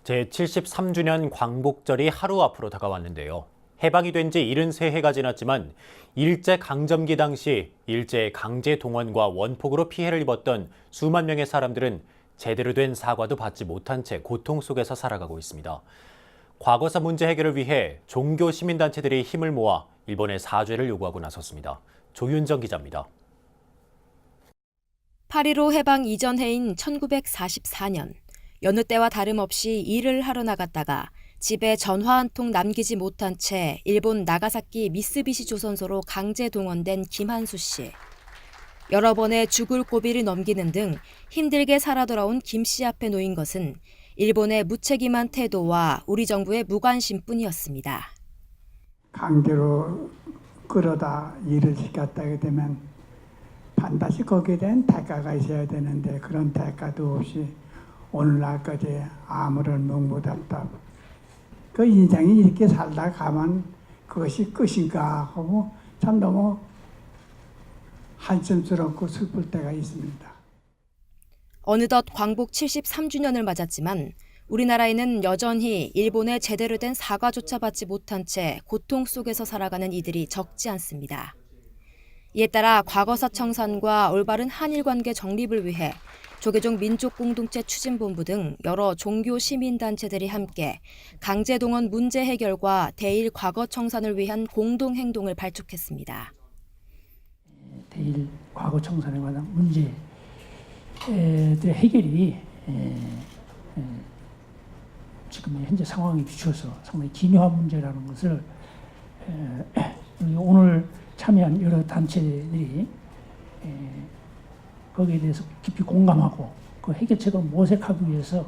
제73주년 광복절이 하루 앞으로 다가왔는데요. 해방이 된 지 73해가 지났지만 일제강점기 당시 일제의 강제 동원과 원폭으로 피해를 입었던 수만 명의 사람들은 제대로 된 사과도 받지 못한 채 고통 속에서 살아가고 있습니다. 과거사 문제 해결을 위해 종교 시민단체들이 힘을 모아 일본의 사죄를 요구하고 나섰습니다. 조윤정 기자입니다. 8.15 해방 이전 해인 1944년, 여느 때와 다름없이 일을 하러 나갔다가 집에 전화 한 통 남기지 못한 채 일본 나가사키 미쓰비시 조선소로 강제 동원된 김한수 씨. 여러 번의 죽을 고비를 넘기는 등 힘들게 살아 돌아온 김 씨 앞에 놓인 것은 일본의 무책임한 태도와 우리 정부의 무관심뿐이었습니다. 강제로 끌어다 일을 시켰다게 되면 반드시 거기에 대한 대가가 있어야 되는데 그런 대가도 없이 오늘날까지 아무런 명무답답. 그 인생이 이렇게 살다 가면 그것이 끝인가 하고 참 너무 한심스럽고 슬플 때가 있습니다. 어느덧 광복 73주년을 맞았지만 우리나라에는 여전히 일본의 제대로 된 사과조차 받지 못한 채 고통 속에서 살아가는 이들이 적지 않습니다. 이에 따라 과거사 청산과 올바른 한일 관계 정립을 위해 조계종 민족공동체 추진본부 등 여러 종교 시민단체들이 함께 강제동원 문제 해결과 대일 과거 청산을 위한 공동행동을 발족했습니다. 대일 과거 청산에 관한 문제들의 해결이 지금 현재 상황에 비추어서 상당히 기묘한 문제라는 것을 오늘 참여한 여러 단체들이 거기에 대해서 깊이 공감하고 그 해결책을 모색하기 위해서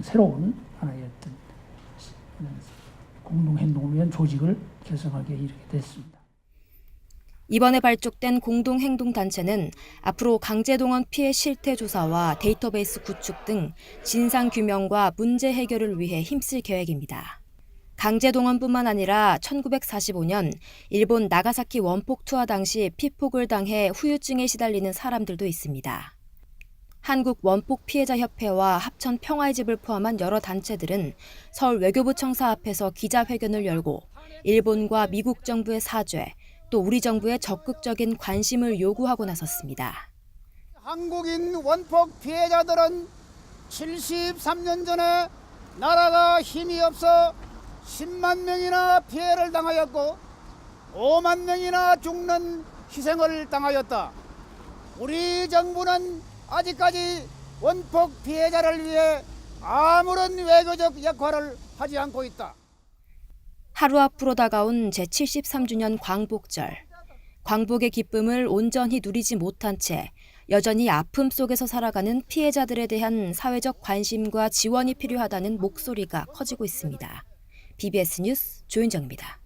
새로운 하나의 어떤 공동행동을 위한 조직을 결성하게 이렇게 됐습니다. 이번에 발족된 공동행동단체는 앞으로 강제동원 피해 실태 조사와 데이터베이스 구축 등 진상규명과 문제 해결을 위해 힘쓸 계획입니다. 강제동원뿐만 아니라 1945년 일본 나가사키 원폭 투하 당시 피폭을 당해 후유증에 시달리는 사람들도 있습니다. 한국 원폭 피해자 협회와 합천 평화의 집을 포함한 여러 단체들은 서울 외교부 청사 앞에서 기자회견을 열고 일본과 미국 정부의 사죄, 또 우리 정부의 적극적인 관심을 요구하고 나섰습니다. 한국인 원폭 피해자들은 73년 전에 나라가 힘이 없어 10만 명이나 피해를 당하였고 5만 명이나 죽는 희생을 당하였다. 우리 정부는 아직까지 원폭 피해자를 위해 아무런 외교적 역할을 하지 않고 있다. 하루 앞으로 다가온 제73주년 광복절. 광복의 기쁨을 온전히 누리지 못한 채 여전히 아픔 속에서 살아가는 피해자들에 대한 사회적 관심과 지원이 필요하다는 목소리가 커지고 있습니다. BBS 뉴스 조윤정입니다.